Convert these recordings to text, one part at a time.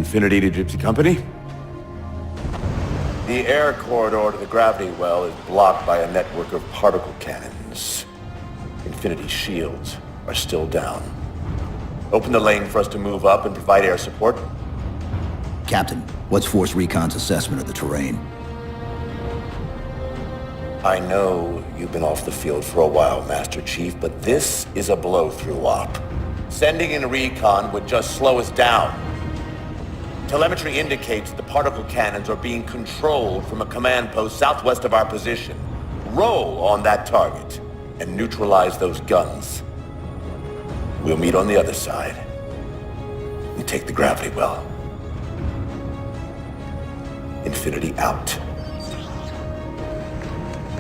Infinity to Gypsy Company? The air corridor to the gravity well is blocked by a network of particle cannons. Infinity's shields are still down. Open the lane for us to move up and provide air support. Captain, what's Force Recon's assessment of the terrain? I know you've been off the field for a while, Master Chief, but this is a blow-through op. Sending in recon would just slow us down. Telemetry indicates the particle cannons are being controlled from a command post southwest of our position. Roll on that target and neutralize those guns. We'll meet on the other side and take the gravity well. Infinity out.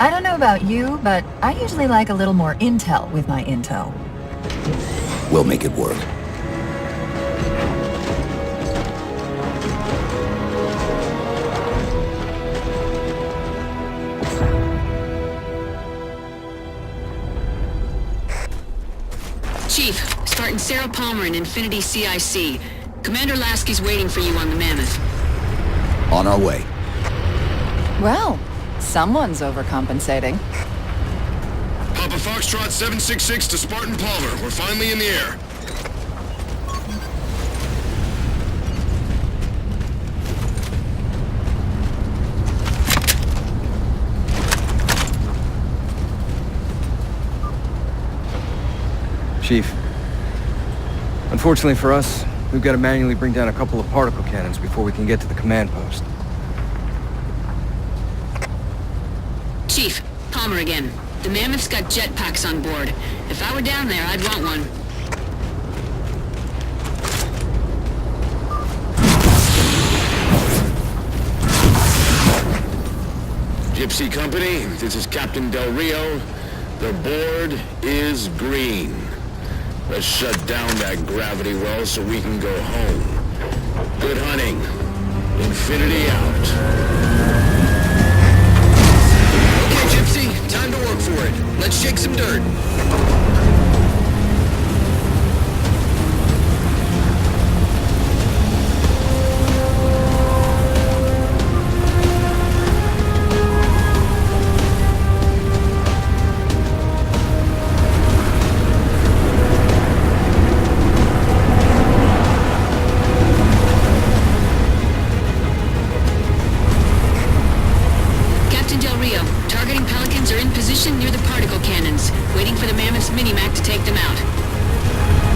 I don't know about you, but I usually like a little more intel with my intel. We'll make it work. Chief, Spartan Sarah Palmer in Infinity CIC. Commander Lasky's waiting for you on the Mammoth. On our way. Well, someone's overcompensating. Papa Foxtrot 766 to Spartan Palmer. We're finally in the air. Chief. Unfortunately for us, we've got to manually bring down a couple of particle cannons before we can get to the command post. Chief, Palmer again. The Mammoth's got jetpacks on board. If I were down there, I'd want one. Gypsy Company, this is Captain Del Rio. The board is green. Let's shut down that gravity well so we can go home. Good hunting. Infinity out. Okay, Gypsy, time to work for it. Let's shake some dirt. Near the particle cannons, waiting for the Mammoth's mini-mac to take them out.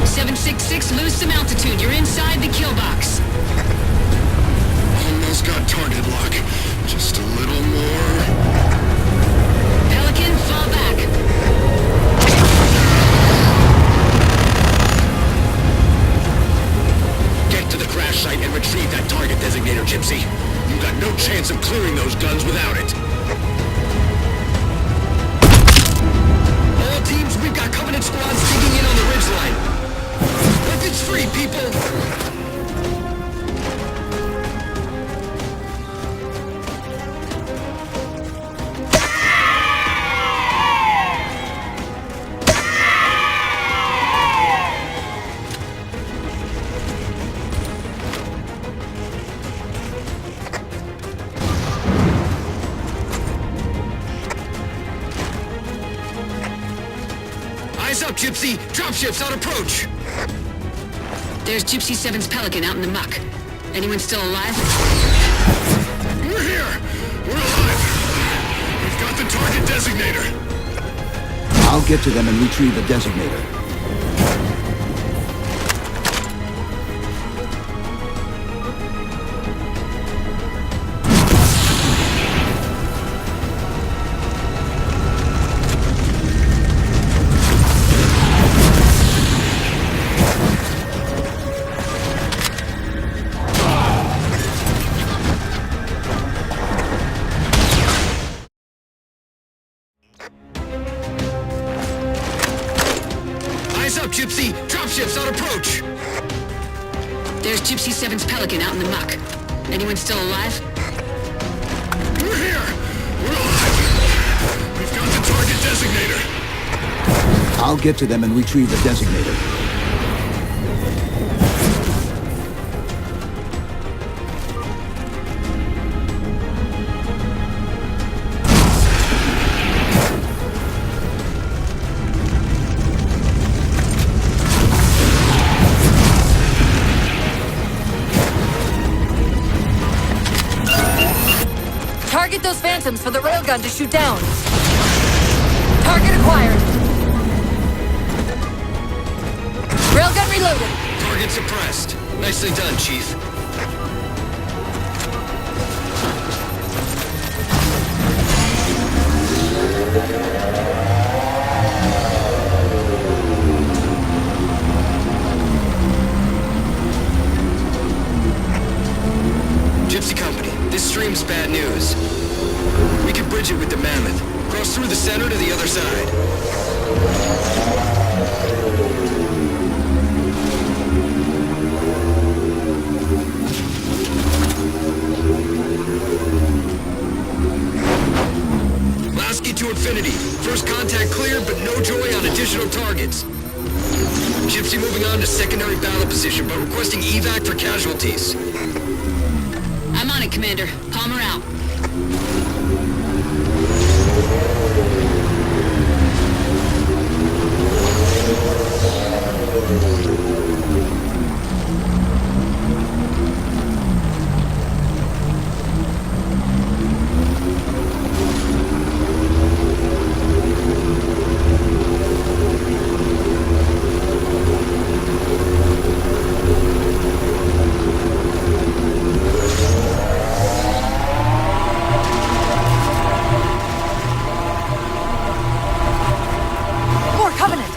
766, lose some altitude. You're inside the kill box. Almost got target lock. Just a little more. Pelican, fall back. Get to the crash site and retrieve that target designator, Gypsy. You've got no chance of clearing those guns without it. Teams, we've got Covenant squads digging in on the ridgeline. Weapons free, people! Eyes up, Gypsy! Dropships on approach! There's Gypsy 7's Pelican out in the muck. Anyone still alive? We're here! We're alive! We've got the target designator! I'll get to them and retrieve the designator. Eyes up, Gypsy! Dropships on approach! There's Gypsy 7's Pelican out in the muck. Anyone still alive? We're here! We're alive! We've got the target designator! I'll get to them and retrieve the designator. systems for the railgun to shoot down. Target acquired. Railgun reloaded. Target suppressed. Nicely done, Chief. Gypsy Company, this stream's bad news. We can bridge it with the Mammoth. Cross through the center to the other side. Lasky to Infinity. First contact cleared, but no joy on additional targets. Gypsy moving on to secondary battle position, but requesting evac for casualties. I'm on it, Commander. Palmer out. More Covenant!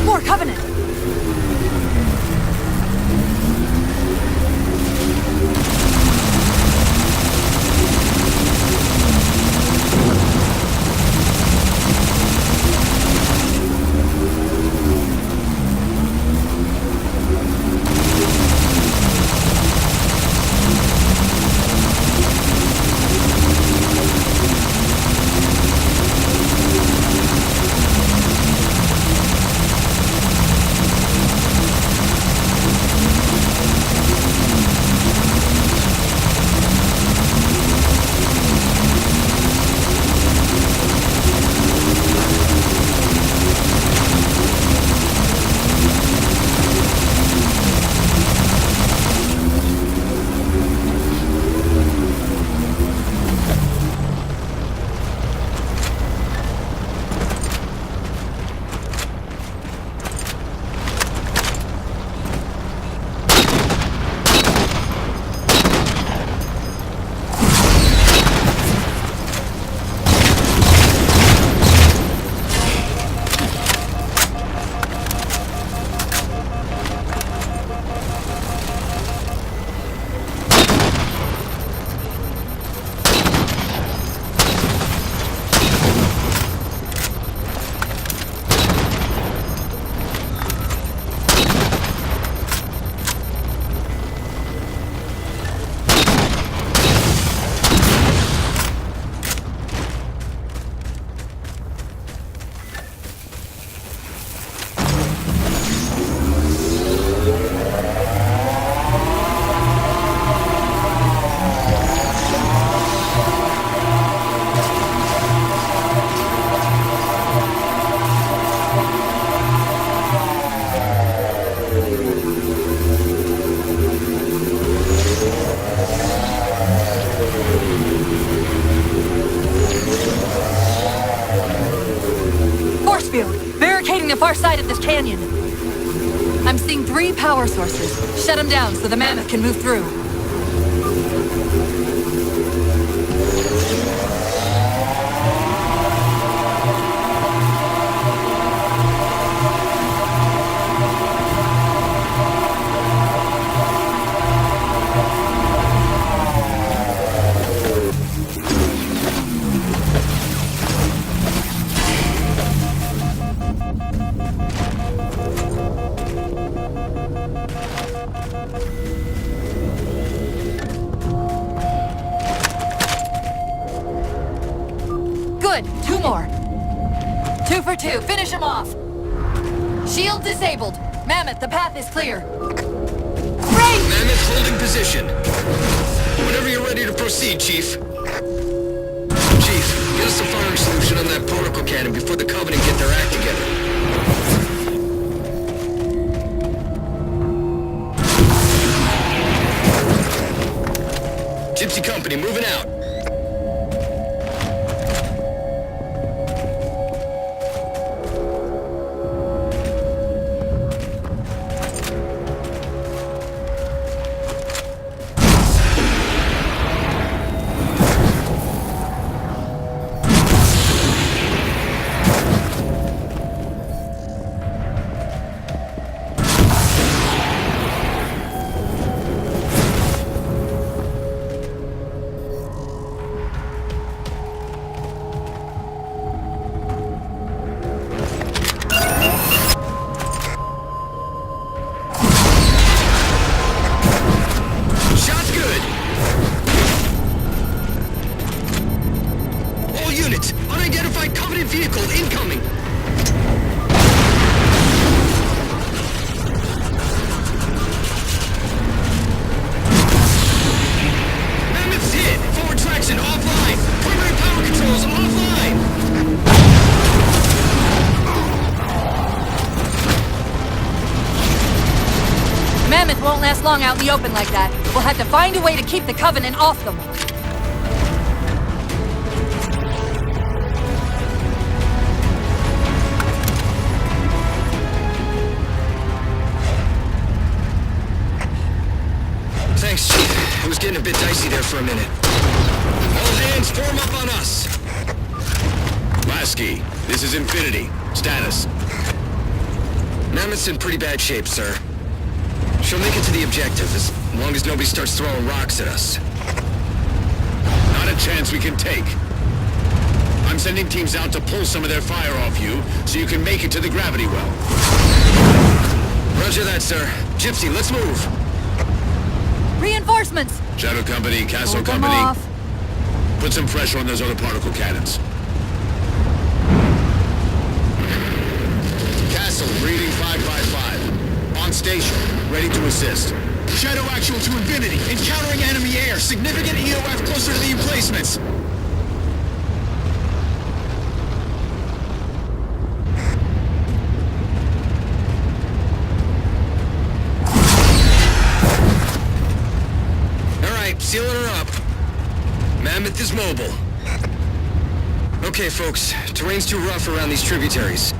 More Covenant! Force field! Barricading the far side of this canyon. I'm seeing 3 power sources. Shut them down so the Mammoth can move through. more. 2 for 2. Finish him off. Shield disabled. Mammoth, the path is clear. Race! Mammoth holding position. Whenever you're ready to proceed, Chief. Chief, get us a firing solution on that particle cannon before the Covenant get their act together. Gypsy Company, moving out. Vehicle incoming! Mammoth's hit! Forward traction offline! Primary power controls offline! Mammoth won't last long out in the open like that. We'll have to find a way to keep the Covenant off them. Thanks, Chief. It was getting a bit dicey there for a minute. All hands form up on us! Lasky, this is Infinity. Status. Mammoth's in pretty bad shape, sir. She'll make it to the objective as long as nobody starts throwing rocks at us. Not a chance we can take. I'm sending teams out to pull some of their fire off you so you can make it to the gravity well. Roger that, sir. Gypsy, let's move. Reinforcements! Shadow Company, Castle Hold them Company. off. Put some pressure on those other particle cannons. Castle, reading 555. On station, ready to assist. Shadow actual to Infinity. Encountering enemy air. Significant EOF closer to the emplacements. Sealing her up. Mammoth is mobile. Okay, folks. Terrain's too rough around these tributaries.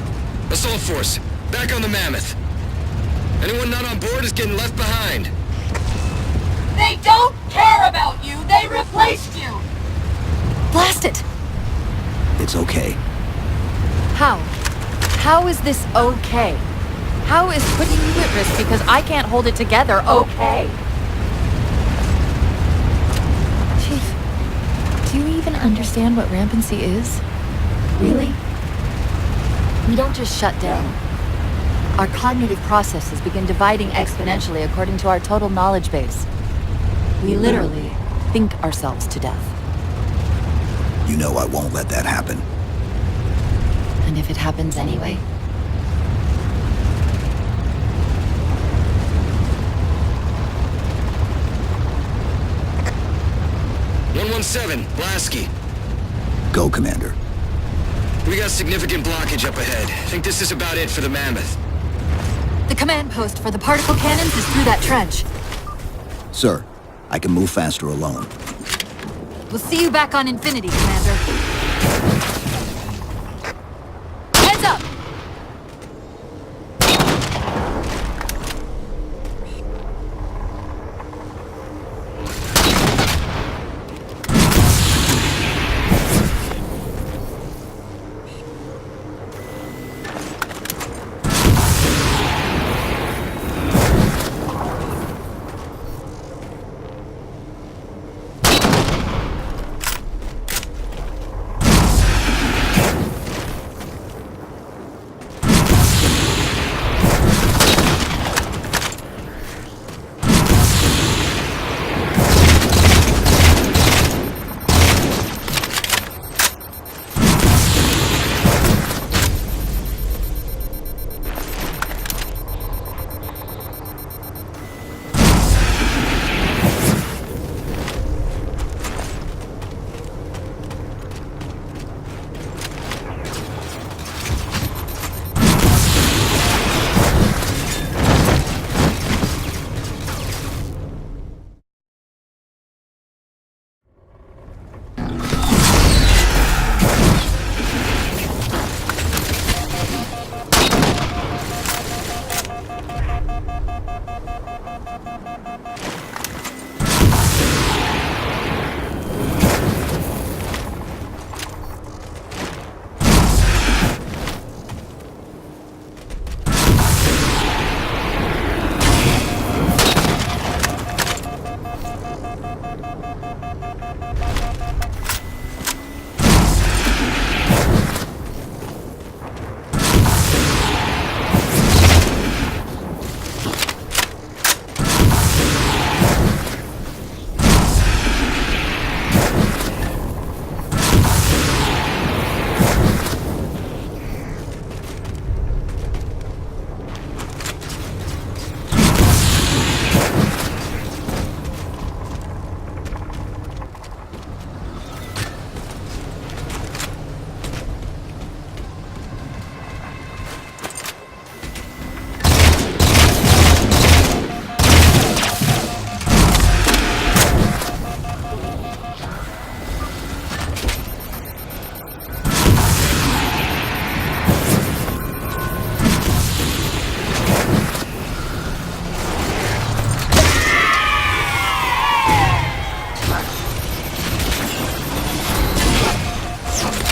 Assault force, back on the Mammoth. Anyone not on board is getting left behind. They don't care about you! They replaced you! Blast it! It's okay. How? How is this okay? How is putting you at risk because I can't hold it together okay? Do you even understand what rampancy is? Really? We don't just shut down. Our cognitive processes begin dividing exponentially according to our total knowledge base. We literally think ourselves to death. You know I won't let that happen. And if it happens anyway? Lasky. Go, Commander. We got significant blockage up ahead. Think this is about it for the Mammoth. The command post for the particle cannons is through that trench. Sir, I can move faster alone. We'll see you back on Infinity, Commander. Heads up!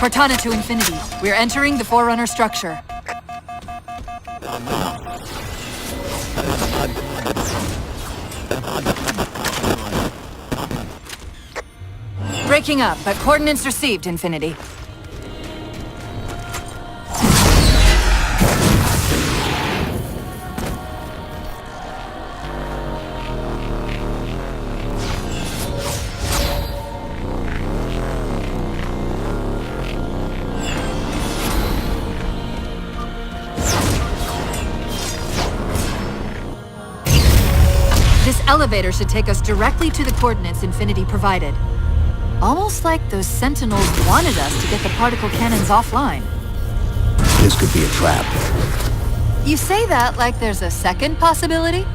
Cortana to Infinity. We're entering the Forerunner structure. Breaking up, but coordinates received, Infinity. This elevator should take us directly to the coordinates Infinity provided. Almost like those Sentinels wanted us to get the particle cannons offline. This could be a trap. You say that like there's a second possibility?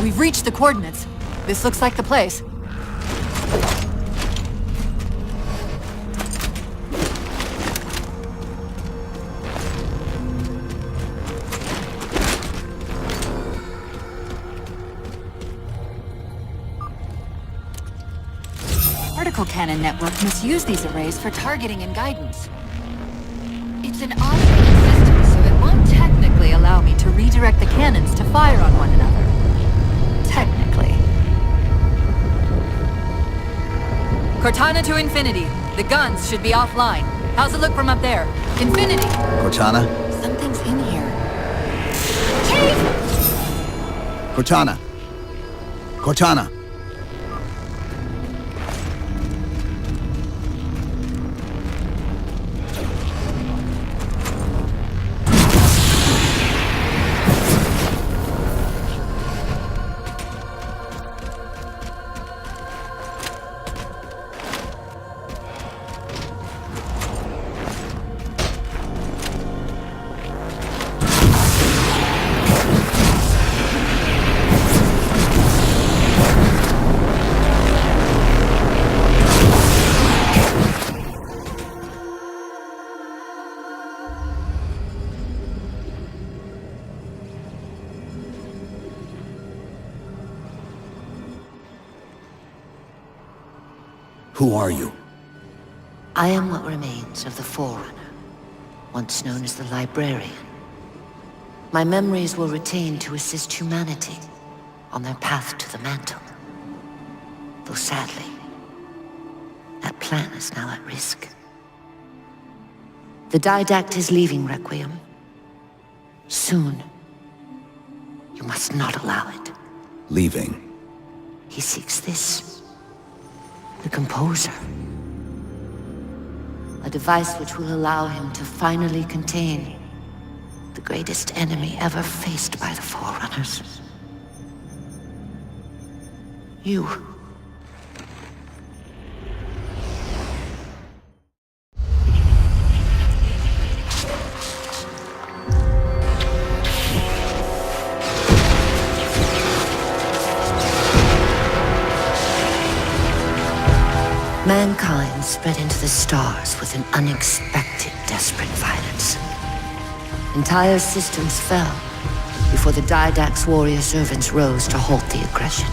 We've reached the coordinates. This looks like the place. Particle cannon network misuse these arrays for targeting and guidance. It's an automated system, so it won't technically allow me to redirect the cannons to fire on one another. Technically. Cortana to Infinity. The guns should be offline. How's it look from up there? Infinity! Cortana? Something's in here. Cortana! Cortana! Who are you? I am what remains of the Forerunner, once known as the Librarian. My memories were retained to assist humanity on their path to the mantle. Though sadly, that plan is now at risk. The Didact is leaving Requiem. Soon. You must not allow it. Leaving. He seeks this. The Composer. A device which will allow him to finally contain the greatest enemy ever faced by the Forerunners. You. Mankind spread into the stars with an unexpected, desperate violence. Entire systems fell before the Didact's warrior servants rose to halt the aggression.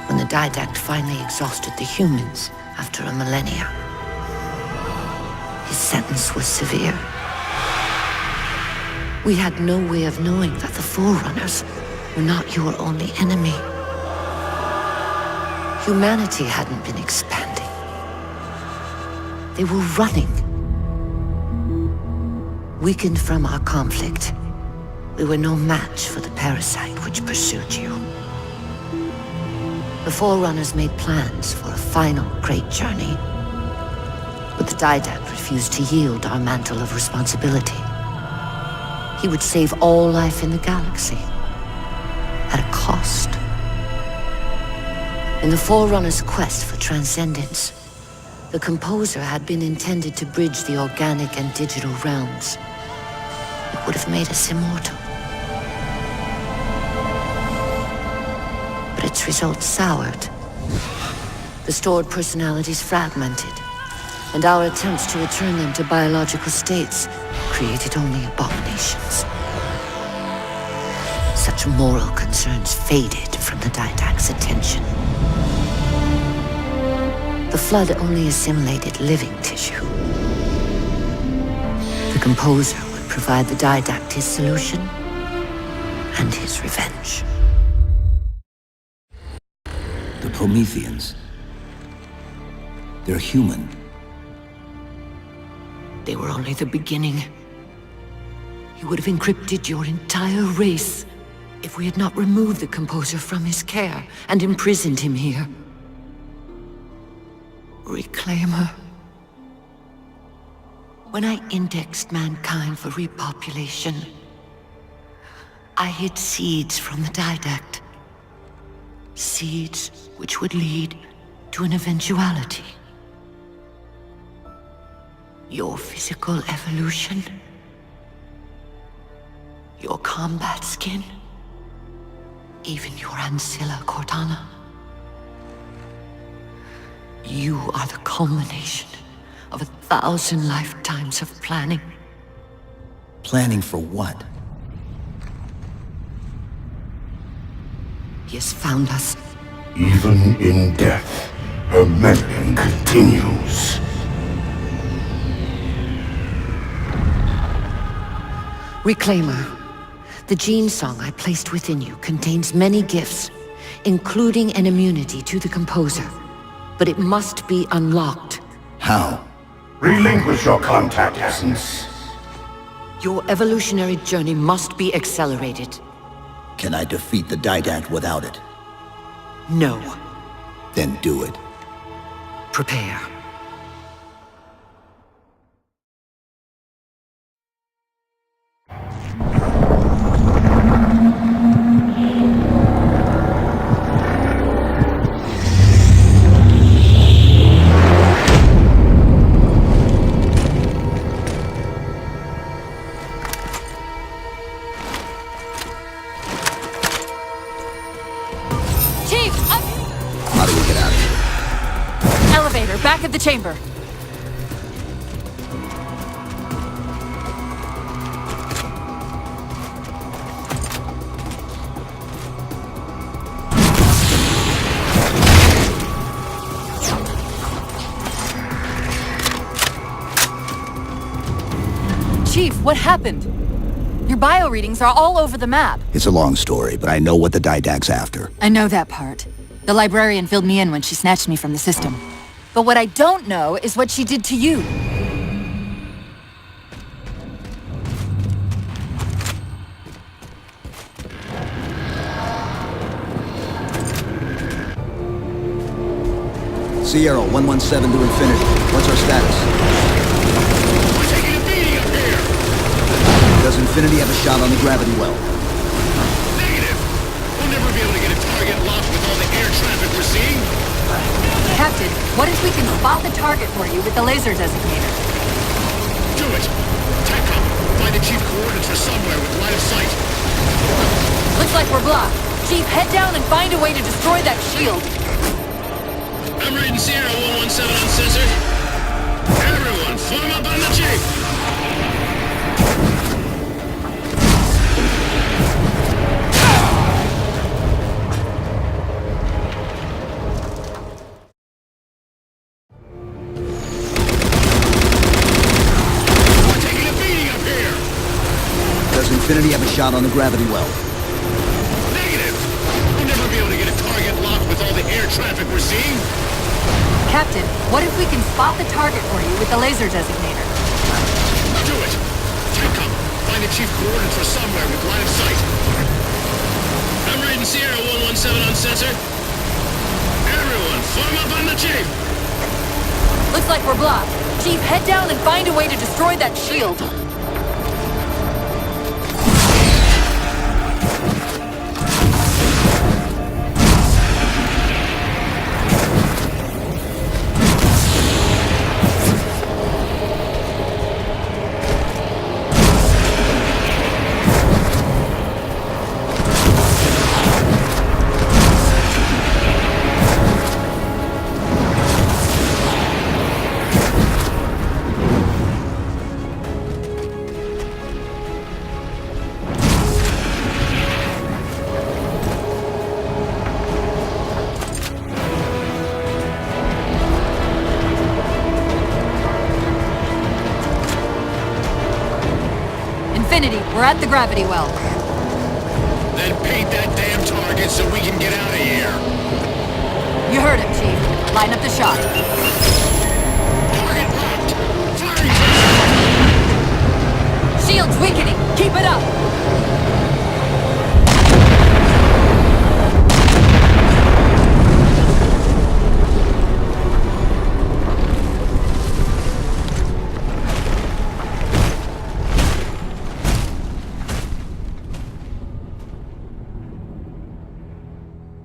When the Didact finally exhausted the humans after a millennia, his sentence was severe. We had no way of knowing that the Forerunners were not your only enemy. Humanity hadn't been expanding. They were running. Weakened from our conflict, we were no match for the parasite which pursued you. The Forerunners made plans for a final great journey. But the Didact refused to yield our mantle of responsibility. He would save all life in the galaxy, at a cost. In the Forerunner's quest for transcendence, the Composer had been intended to bridge the organic and digital realms. It would have made us immortal. But its results soured. The stored personalities fragmented, and our attempts to return them to biological states created only abominations. Such moral concerns faded from the Didact's attention. The Flood only assimilated living tissue. The Composer would provide the Didact his solution and his revenge. The Prometheans. They're human. They were only the beginning. He would have encrypted your entire race if we had not removed the Composer from his care and imprisoned him here. Reclaimer. When I indexed mankind for repopulation, I hid seeds from the Didact. Seeds which would lead to an eventuality. Your physical evolution, your combat skin, even your ancilla Cortana. You are the culmination of 1,000 lifetimes of planning. Planning for what? He has found us. Even in death, her meddling continues. Reclaimer. The gene song I placed within you contains many gifts, including an immunity to the Composer. But it must be unlocked. How? Relinquish your contact essence. Your evolutionary journey must be accelerated. Can I defeat the Didact without it? No. Then do it. Prepare. Back of the chamber. Chief, what happened? Your bio readings are all over the map. It's a long story, but I know what the Didact's after. I know that part. The librarian filled me in when she snatched me from the system. But what I don't know is what she did to you. Sierra 117 to Infinity. What's our status? We're taking a beating up here! Does Infinity have a shot on the gravity well? Negative! We'll never be able to get a target locked with all the air traffic we're seeing. Captain, what if we can spot the target for you with the laser designator? Do it! TACOM, find the chief coordinates for somewhere with line of sight. Looks like we're blocked. Chief, head down and find a way to destroy that shield. I'm reading Sierra 117 on sensor. Everyone, form up on the chief! Infinity have a shot on the gravity well? Negative! We'll never be able to get a target locked with all the air traffic we're seeing. Captain, what if we can spot the target for you with the laser designator? Do it! TACOM, find the chief coordinates for somewhere with line of sight. I'm reading Sierra 117 on sensor. Everyone, form up on the chief! Looks like we're blocked. Chief, head down and find a way to destroy that shield. Infinity, we're at the gravity well. Then paint that damn target so we can get out of here. You heard him, Chief. Line up the shot. Target locked! Firing! Shield's weakening. Keep it up.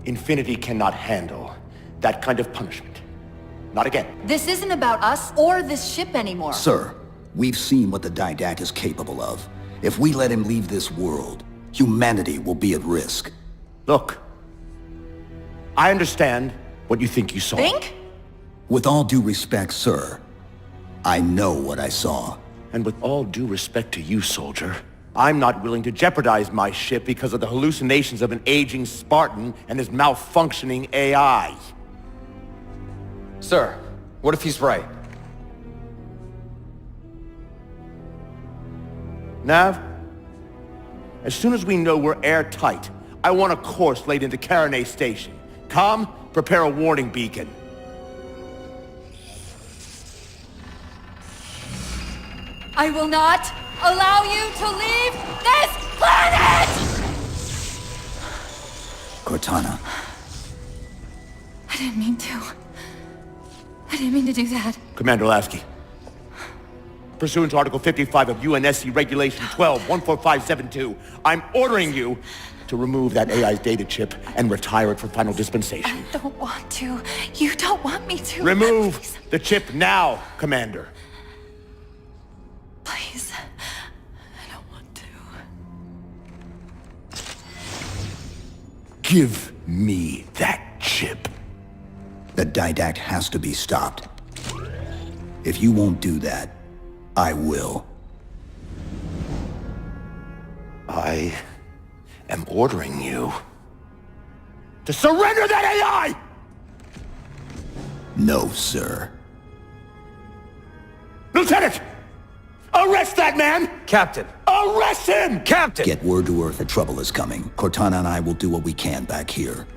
Infinity cannot handle that kind of punishment. Not again. This isn't about us or this ship anymore. Sir, we've seen what the Didact is capable of. If we let him leave this world, humanity will be at risk. Look, I understand what you think you saw. Think? With all due respect, sir, I know what I saw. And with all due respect to you, soldier, I'm not willing to jeopardize my ship because of the hallucinations of an aging Spartan and his malfunctioning AI. Sir, what if he's right? Nav, as soon as we know we're airtight, I want a course laid into Karenay Station. Com, prepare a warning beacon. I will not allow you to leave this planet! Cortana. I didn't mean to. I didn't mean to do that. Commander Lasky, pursuant to Article 55 of UNSC Regulation 12-14572, I'm ordering you to remove that AI's data chip and retire it for final dispensation. I don't want to. You don't want me to. Remove Please. the chip now, Commander. Please. I don't want to. Give me that chip. The Didact has to be stopped. If you won't do that, I will. I am ordering you to surrender that AI! No, sir. Lieutenant! Arrest that man! Captain! Arrest him! Captain! Get word to Earth that trouble is coming. Cortana and I will do what we can back here.